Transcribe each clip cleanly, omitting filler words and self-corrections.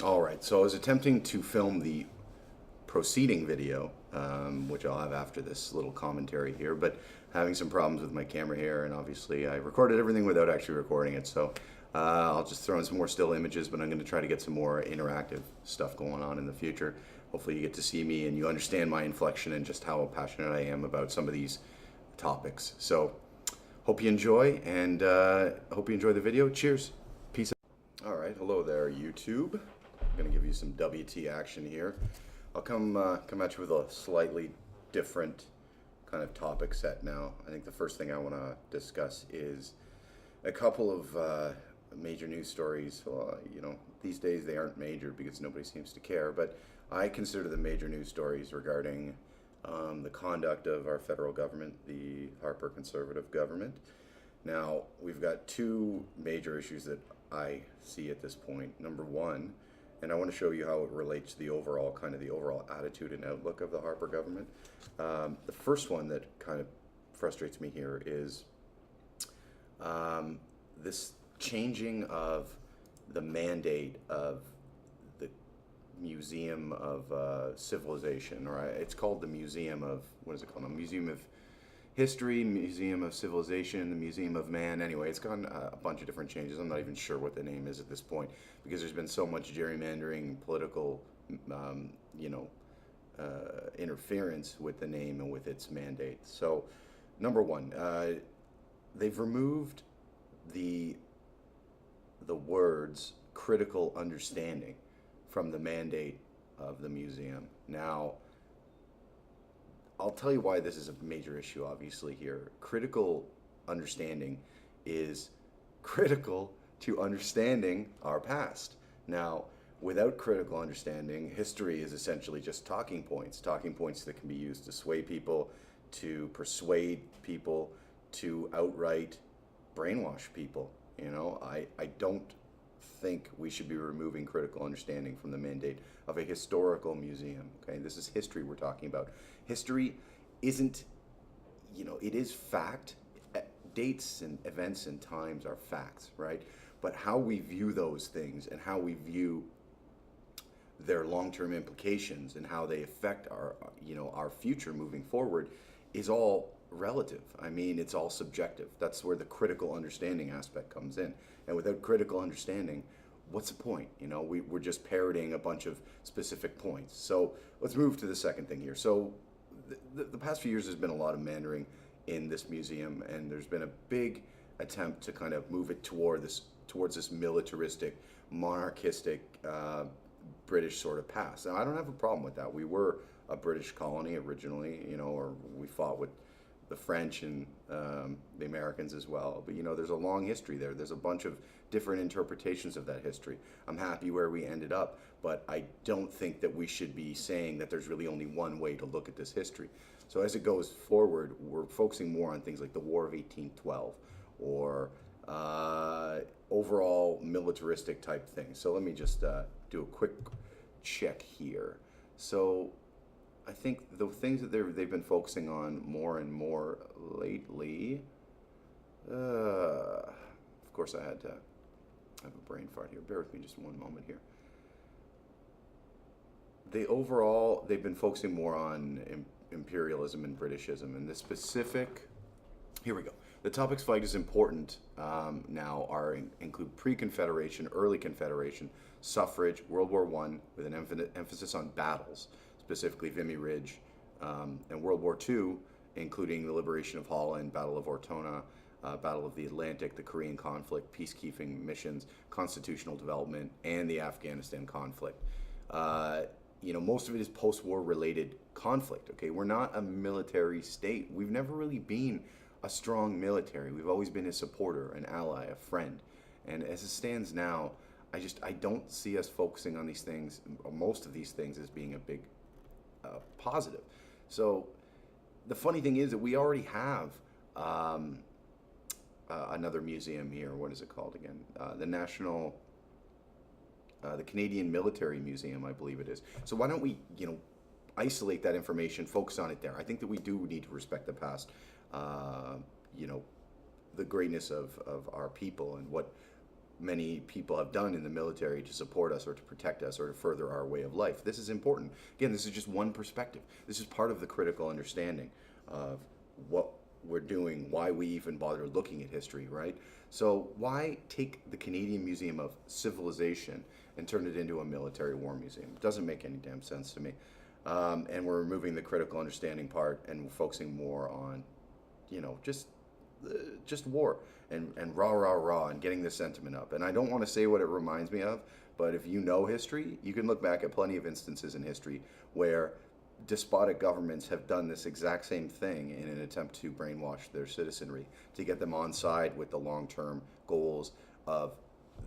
All right, so I was attempting to film the proceeding video, which I'll have after this little commentary here, but having some problems with my camera here, and obviously I recorded everything without actually recording it, so I'll just throw in some more still images, but I'm going to try to get some more interactive stuff going on in the future. Hopefully you get to see me and you understand my inflection and just how passionate I am about some of these topics. So hope you enjoy, and hope you enjoy the video. Cheers. Peace out. All right, hello there, YouTube. I'm going to give you some WT action here. I'll come at you with a slightly different kind of topic set now. I think the first thing I want to discuss is a couple of major news stories. These days they aren't major because nobody seems to care, but I consider them major news stories regarding the conduct of our federal government, the Harper conservative government. Now, we've got two major issues that I see at this point. Number one, and I want to show you how it relates to the overall attitude and outlook of the Harper government. The first one that kind of frustrates me here is this changing of the mandate of the Museum of Civilization, or it's called the Museum of, what is it called? A Museum of History, Museum of Civilization, the Museum of Man. Anyway, it's gone a bunch of different changes. I'm not even sure what the name is at this point because there's been so much gerrymandering, political, interference with the name and with its mandate. So, number one, they've removed the words critical understanding from the mandate of the museum. Now, I'll tell you why this is a major issue, obviously, here. Critical understanding is critical to understanding our past. Now, without critical understanding, history is essentially just talking points that can be used to sway people, to persuade people, to outright brainwash people. I don't think we should be removing critical understanding from the mandate of a historical museum. Okay, this is history we're talking about. History isn't, it is fact. Dates and events and times are facts, right? But how we view those things and how we view their long-term implications and how they affect our future moving forward is all relative. I mean, it's all subjective. That's where the critical understanding aspect comes in. And without critical understanding, what's the point? We're just parroting a bunch of specific points. So let's move to the second thing here. So the past few years there's been a lot of Mandarin in this museum, and there's been a big attempt to kind of move it towards this militaristic, monarchistic, British sort of past. Now, I don't have a problem with that. We were a British colony originally, or we fought with the French and the Americans as well. But there's a long history there. There's a bunch of different interpretations of that history. I'm happy where we ended up, but I don't think that we should be saying that there's really only one way to look at this history. So as it goes forward, we're focusing more on things like the War of 1812 or overall militaristic type things. So let me just do a quick check here. So I think the things that they've been focusing on more and more lately, of course I had to have a brain fart here. Bear with me just one moment here. They've been focusing more on imperialism and Britishism, and the specific, here we go. The topics flagged as important now include pre-Confederation, early Confederation, suffrage, World War I, with an emphasis on battles, specifically Vimy Ridge, and World War II, including the liberation of Holland, Battle of Ortona, Battle of the Atlantic, the Korean conflict, peacekeeping missions, constitutional development, and the Afghanistan conflict. Most of it is post-war related conflict, okay? We're not a military state. We've never really been a strong military. We've always been a supporter, an ally, a friend. And as it stands now, I don't see us focusing on these things, or most of these things, as being a big positive. So the funny thing is that we already have another museum here. What is it called again? The Canadian Military Museum, I believe it is. So why don't we, isolate that information, focus on it there. I think that we do need to respect the past, the greatness of our people and what many people have done in the military to support us or to protect us or to further our way of life. This is important. Again, this is just one perspective. This is part of the critical understanding of what we're doing, why we even bother looking at history, right? So why take the Canadian Museum of Civilization and turn it into a military war museum? It doesn't make any damn sense to me. And we're removing the critical understanding part and we're focusing more on, just war and rah rah rah and getting the sentiment up. And I don't want to say what it reminds me of, but if you know history, you can look back at plenty of instances in history where despotic governments have done this exact same thing in an attempt to brainwash their citizenry to get them on side with the long-term goals of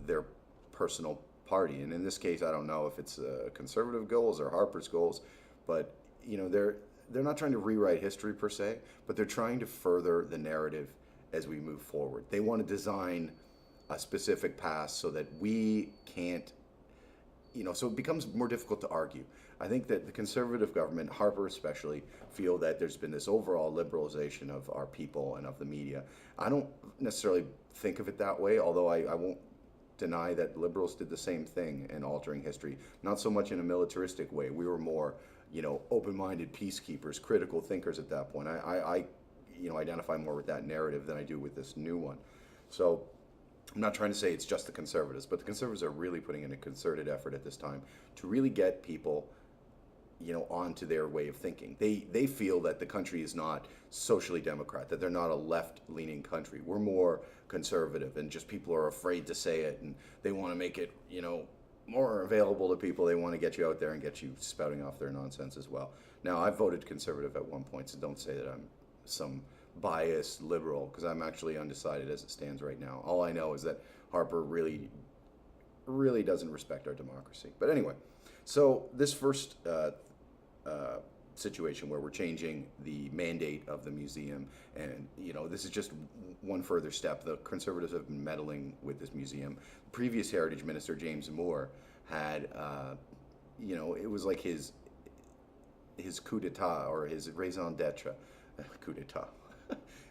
their personal party. And in this case, I don't know if it's conservative goals or Harper's goals, but they're not trying to rewrite history per se, but they're trying to further the narrative as we move forward. They want to design a specific past so that we can't, so it becomes more difficult to argue. I think that the conservative government, Harper especially, feel that there's been this overall liberalization of our people and of the media. I don't necessarily think of it that way, although I won't deny that liberals did the same thing in altering history. Not so much in a militaristic way. We were more, open-minded peacekeepers, critical thinkers at that point. I identify more with that narrative than I do with this new one. So I'm not trying to say it's just the conservatives, but the conservatives are really putting in a concerted effort at this time to really get people, onto their way of thinking. They feel that the country is not socially democrat, that they're not a left-leaning country. We're more conservative, and just people are afraid to say it, and they want to make it, more available to people. They want to get you out there and get you spouting off their nonsense as well. Now, I voted conservative at one point, so don't say that I'm some biased liberal, because I'm actually undecided as it stands right now. All I know is that Harper really doesn't respect our democracy. But anyway, so this first situation where we're changing the mandate of the museum, and this is just one further step. The conservatives have been meddling with this museum. Previous heritage minister James Moore had it was like his coup d'etat, or his raison d'etre. Coup d'etat.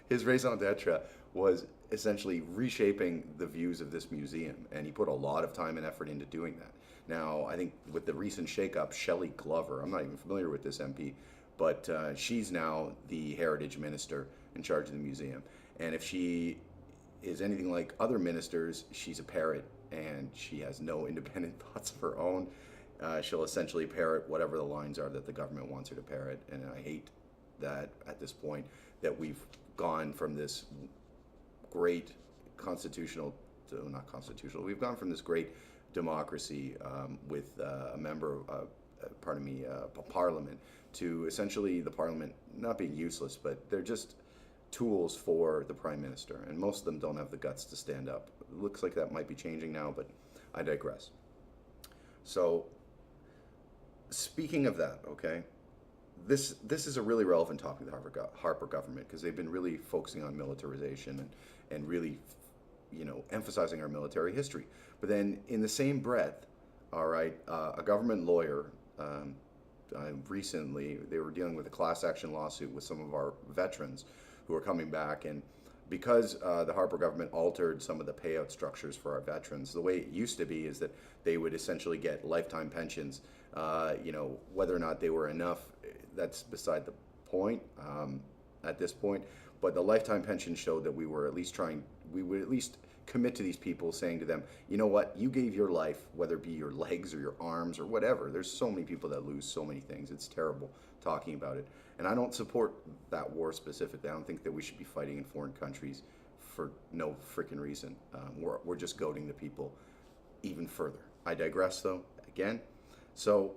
His raison d'etre was essentially reshaping the views of this museum, and he put a lot of time and effort into doing that. Now, I think with the recent shakeup, Shelley Glover, I'm not even familiar with this MP, but she's now the heritage minister in charge of the museum. And if she is anything like other ministers, she's a parrot, and she has no independent thoughts of her own. She'll essentially parrot whatever the lines are that the government wants her to parrot, and I hate that at this point that we've gone from this great we've gone from this great democracy with a member of, parliament, to essentially the parliament not being useless, but they're just tools for the prime minister, and most of them don't have the guts to stand up. It looks like that might be changing now, but I digress. So, speaking of that, okay, this is a really relevant topic, the Harper government, because they've been really focusing on militarization and really, emphasizing our military history. But then, in the same breath, all right, a government lawyer, recently, they were dealing with a class action lawsuit with some of our veterans who are coming back, and because the Harper government altered some of the payout structures for our veterans, the way it used to be is that they would essentially get lifetime pensions. Whether or not they were enough, that's beside the point at this point. But the lifetime pension showed that we would at least commit to these people, saying to them, you know what, you gave your life, whether it be your legs or your arms or whatever. There's so many people that lose so many things. It's terrible talking about it. And I don't support that war specifically. I don't think that we should be fighting in foreign countries for no freaking reason. We're just goading the people even further. I digress, though, again. So,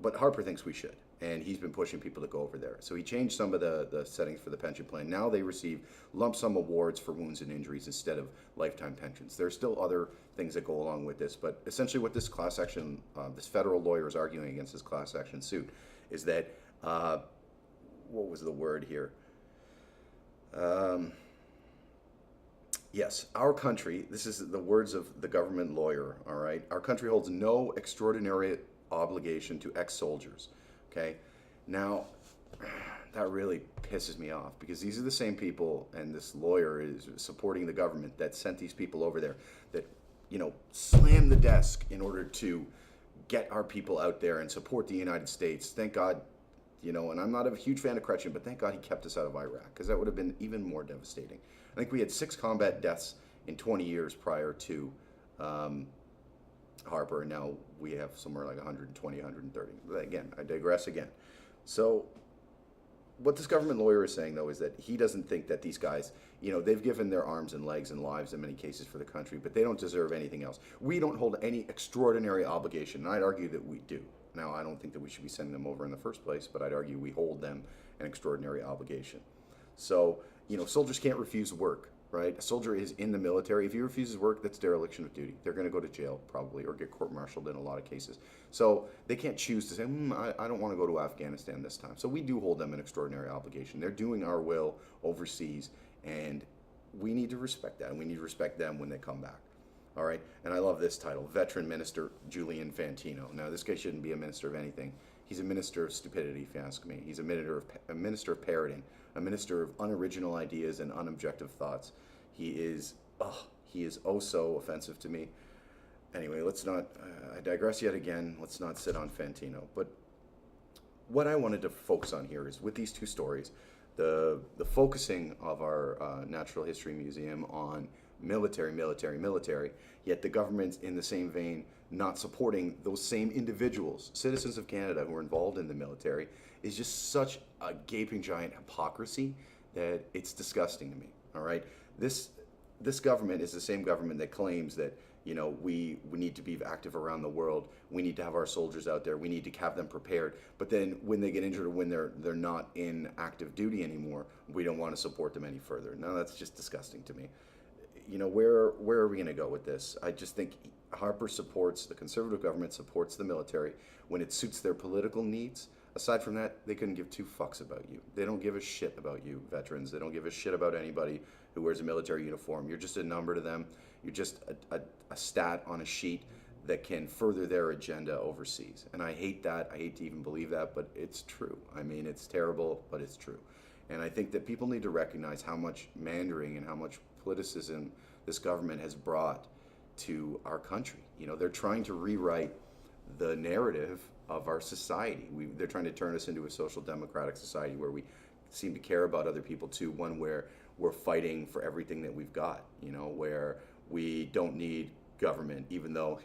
but Harper thinks we should, and he's been pushing people to go over there. So he changed some of the settings for the pension plan. Now they receive lump sum awards for wounds and injuries instead of lifetime pensions. There's still other things that go along with this, but essentially what this class action, this federal lawyer is arguing against this class action suit is that, what was the word here? Yes, our country, this is the words of the government lawyer, all right? Our country holds no extraordinary obligation to ex-soldiers, okay? Now, that really pisses me off, because these are the same people, and this lawyer is supporting the government that sent these people over there, that, slam the desk in order to get our people out there and support the United States. Thank God, and I'm not a huge fan of Kretchen, but thank God he kept us out of Iraq, because that would have been even more devastating. I think we had 6 combat deaths in 20 years prior to Harper, and now we have somewhere like 120, 130. But again, I digress again. So what this government lawyer is saying, though, is that he doesn't think that these guys, they've given their arms and legs and lives in many cases for the country, but they don't deserve anything else. We don't hold any extraordinary obligation, and I'd argue that we do. Now, I don't think that we should be sending them over in the first place, but I'd argue we hold them an extraordinary obligation. So, soldiers can't refuse work, right? A soldier is in the military. If he refuses work, that's dereliction of duty. They're going to go to jail, probably, or get court-martialed in a lot of cases. So they can't choose to say, I don't want to go to Afghanistan this time. So we do hold them an extraordinary obligation. They're doing our will overseas, and we need to respect that, and we need to respect them when they come back. All right, and I love this title, Veteran Minister Julian Fantino. Now, this guy shouldn't be a minister of anything. He's a minister of stupidity, if you ask me. He's a minister of parroting, a minister of unoriginal ideas and unobjective thoughts. He is oh so offensive to me. Anyway, let's not, I digress yet again. Let's not sit on Fantino. But what I wanted to focus on here is, with these 2 stories, the focusing of our Natural History Museum on military, yet the government, in the same vein, not supporting those same individuals, citizens of Canada who are involved in the military, is just such a gaping giant hypocrisy that it's disgusting to me. All right, this government is the same government that claims that we need to be active around the world. We need to have our soldiers out there. We need to have them prepared. But then when they get injured or when they're not in active duty anymore, we don't want to support them any further. Now, that's just disgusting to me. Where are we going to go with this? I just think Harper supports, the Conservative government supports the military when it suits their political needs. Aside from that, they couldn't give 2 fucks about you. They don't give a shit about you, veterans. They don't give a shit about anybody who wears a military uniform. You're just a number to them. You're just a stat on a sheet that can further their agenda overseas. And I hate that. I hate to even believe that, but it's true. I mean, it's terrible, but it's true. And I think that people need to recognize how much mandering and how much politicism this government has brought to our country. They're trying to rewrite the narrative of our society. They're trying to turn us into a social democratic society where we seem to care about other people too, one where we're fighting for everything that we've got, where we don't need government, even though,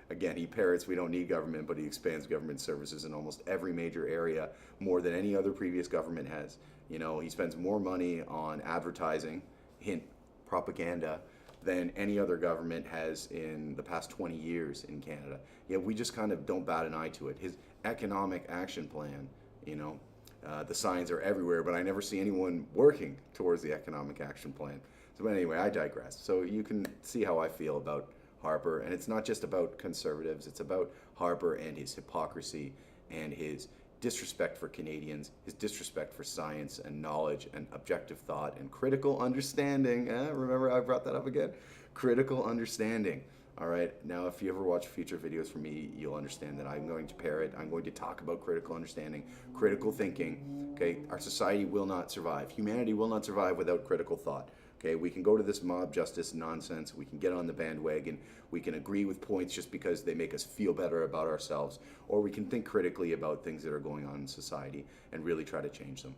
again, he parrots we don't need government, but he expands government services in almost every major area more than any other previous government has. He spends more money on advertising, hint, propaganda, than any other government has in the past 20 years in Canada. Yet we just kind of don't bat an eye to it. His economic action plan, the signs are everywhere, but I never see anyone working towards the economic action plan. So anyway, I digress. So you can see how I feel about Harper, and it's not just about Conservatives, it's about Harper and his hypocrisy and his disrespect for Canadians, his disrespect for science and knowledge and objective thought and critical understanding. Remember, I brought that up again? Critical understanding. All right, now if you ever watch future videos from me, you'll understand that I'm going to parrot, I'm going to talk about critical understanding, critical thinking. Okay, our society will not survive. Humanity will not survive without critical thought. Okay, we can go to this mob justice nonsense, we can get on the bandwagon, we can agree with points just because they make us feel better about ourselves, or we can think critically about things that are going on in society and really try to change them.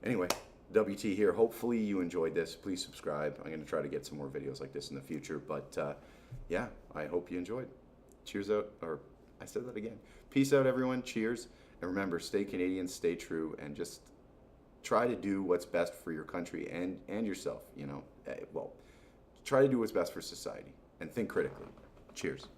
Anyway, WT here. Hopefully you enjoyed this. Please subscribe. I'm going to try to get some more videos like this in the future, but yeah, I hope you enjoyed. Cheers out, or I said that again. Peace out, everyone. Cheers. And remember, stay Canadian, stay true, and just try to do what's best for your country and yourself, Well, try to do what's best for society and think critically. Cheers.